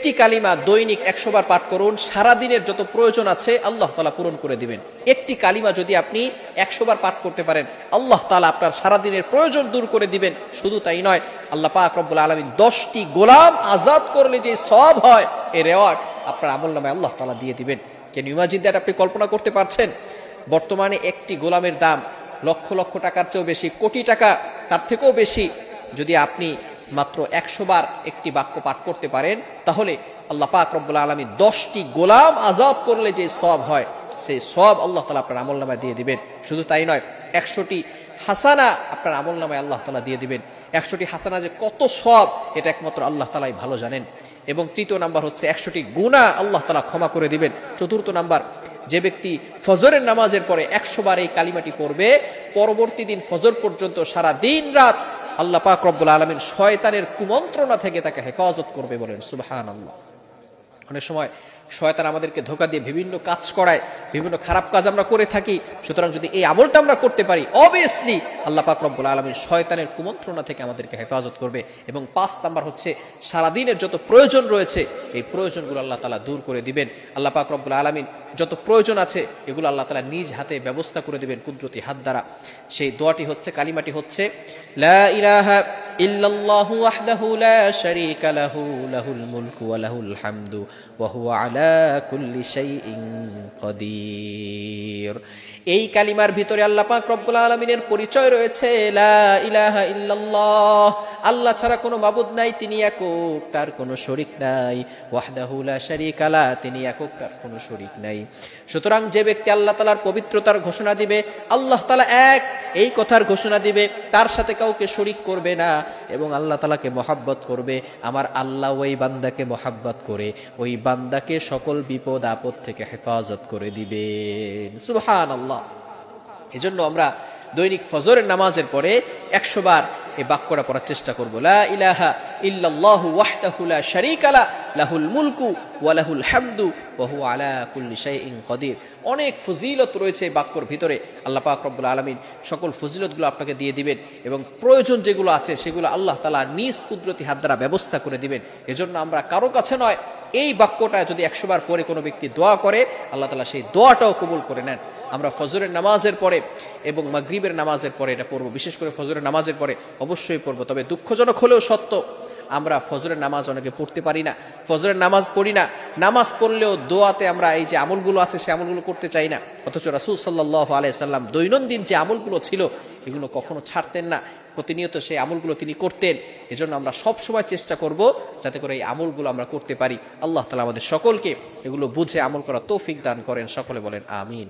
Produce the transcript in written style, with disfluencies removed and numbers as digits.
একটি কালিমা দৈনিক 100 বার পাঠ করুন, সারা দিনের যত প্রয়োজন আছে আল্লাহ তাআলা পূরণ করে দিবেন। একটি কালিমা যদি আপনি 100 বার পাঠ করতে পারেন, আল্লাহ তাআলা আপনার সারা দিনের প্রয়োজন দূর করে দিবেন। শুধু তাই নয়, আল্লাহ পাক রব্বুল আলামিন 10টি গোলাম আজাদ করলে যে সওয়াব হয়, এই রেওয়ার্ড আপনার আমলনামায় আল্লাহ তাআলা দিয়ে দিবেন। Can you imagine that? আপনি কল্পনা করতে পারছেন? বর্তমানে একটি গোলামের দাম লক্ষ লক্ষ টাকার চেয়েও বেশি, কোটি টাকা তার থেকেও বেশি। যদি আপনি মাত্র 100 বার একটি বাক্য পাঠ করতে পারেন, তাহলে আল্লাহ পাক রব্বুল আলামিন 10টি গোলাম আজাদ করলে যে সওয়াব হয়, সেই সওয়াব আল্লাহ তাআলা আপনার আমলনামায় দিয়ে দিবেন। শুধু তাই নয়, 100টি হাসানা আপনার আমলনামায় আল্লাহ তাআলা দিয়ে দিবেন। 100টি হাসানা যে কত সওয়াব, এটা একমাত্র আল্লাহ তাআলাই ভালো জানেন। এবং তৃতীয় নাম্বার হচ্ছে 100টি গুনাহ আল্লাহ তাআলা ক্ষমা করে দিবেন। চতুর্থ নাম্বার, যে ব্যক্তি ফজরের নামাজের পরে 100 বার এই কালিমাটি পড়বে, পরবর্তী দিন ফজর পর্যন্ত সারা দিন রাত আল্লাহ পাক রব্বুল আলামিন শয়তানের কুমন্ত্রণা থেকে তাকে হেফাজত করবে। বলেন সুবহানাল্লাহ। অনেক সময় শয়তান আমাদেরকে ধোঁকা দিয়ে বিভিন্ন কাজ করায়, বিভিন্ন খারাপ কাজ আমরা করে থাকি। সুতরাং যদি এই আমলটা আমরা করতে পারি, অবভিয়াসলি আল্লাহ পাক রব্বুল আলামিন শয়তানের কুমন্ত্রণা থেকে আমাদেরকে হেফাজত করবে। এবং 5 নাম্বার হচ্ছে, সারাদিনের যত প্রয়োজন রয়েছে এই প্রয়োজনগুলো আল্লাহ তাআলা দূর করে দিবেন। আল্লাহ পাক রব্বুল আলামিন যত প্রয়োজন আছে এগুলো আল্লাহ তাআলা নিজ হাতে ব্যবস্থা করে দিবেন কুদরতি হাত দ্বারা। সেই দোয়াটি হচ্ছে, কালিমাটি হচ্ছে, লা ইলাহা ইল্লাল্লাহু ওয়াহদাহু লা শারীকা লাহু লাহুল মুলকু ওয়া লাহুল হামদু ওয়া হুয়া আলা কুল্লি শাইইন কাদির। এই কালিমার ভিতরে আল্লাহ পাক রব্বুল আলামিনের পরিচয় রয়েছে, লা ইলাহা ইল্লাল্লাহ, আল্লাহ ছাড়া কোনো মাবুদ নাই, তিনি একক, তার কোনো শরীক নাই। ওয়াহদাহু লা শারীকা লা, তিনি একক, তার কোনো শরীক নাই। সুতরাং যে ব্যক্তি আল্লাহ তাআলার পবিত্রতার ঘোষণা দিবে, আল্লাহ তাআলা এক এই কথার ঘোষণা দিবে, তার সাথে কাউকে শরীক করবে না এবং আল্লাহ তাআলাকে মহব্বত করবে, আমার আল্লাহ ওই বান্দাকে মহব্বত করে ওই বান্দাকে সকল বিপদ আপদ থেকে হেফাজত করে দিবেন। সুবহানাল্লাহ। এজন্য আমরা দৈনিক ফজরের নামাজের পরে 100 বার এই বাক্যটা পড়ার চেষ্টা করব, লা ইলাহা ইল্লাল্লাহু ওয়াহদাহু লা শারীকা লা লাহুল মুলকু ওয়া লাহুল হামদু ওয়া হুয়া আলা কুল্লি শাইইন কাদির। অনেক ফজিলত রয়েছে এই বাক্যর ভিতরে। আল্লাহ পাক রব্বুল আলামিন সকল ফজিলতগুলো আপনাকে দিয়ে দিবেন এবং প্রয়োজন যেগুলো আছে সেগুলো আল্লাহ তাআলা নিজ কুদরতি হাত দ্বারা ব্যবস্থা করে দিবেন। এজন্য আমরা কারো কাছে নয়, এই বাক্যটা যদি 100 বার পরে কোনো ব্যক্তি দোয়া করে, আল্লাহ তাআলা সেই দোয়াটাও কবুল করে নেন। আমরা ফজরের নামাজের পরে এবং মাগরিবের নামাজের পরে এটা পড়ব, বিশেষ করে ফজরের নামাজের পরে অবশ্যই পড়ব। তবে দুঃখজনক হলেও সত্য, আমরা ফজরের নামাজ অনেকে পড়তে পারি না, ফজরের নামাজ পড়ি না, নামাজ পড়লেও দোয়াতে আমরা এই যে আমলগুলো আছে সে আমলগুলো করতে চাই না। অথচ রাসূল সাল্লাল্লাহু আলাইহি সাল্লাম দৈনন্দিন যে আমলগুলো ছিল এগুলো কখনো ছাড়তেন না, প্রতিনিয়ত সেই আমলগুলো তিনি করতেন। এজন্য আমরা সব সময় চেষ্টা করব যাতে করে এই আমলগুলো আমরা করতে পারি। আল্লাহ তাআলা আমাদের সকলকে এগুলো বুঝে আমল করার তৌফিক দান করেন। সকলে বলেন আমিন।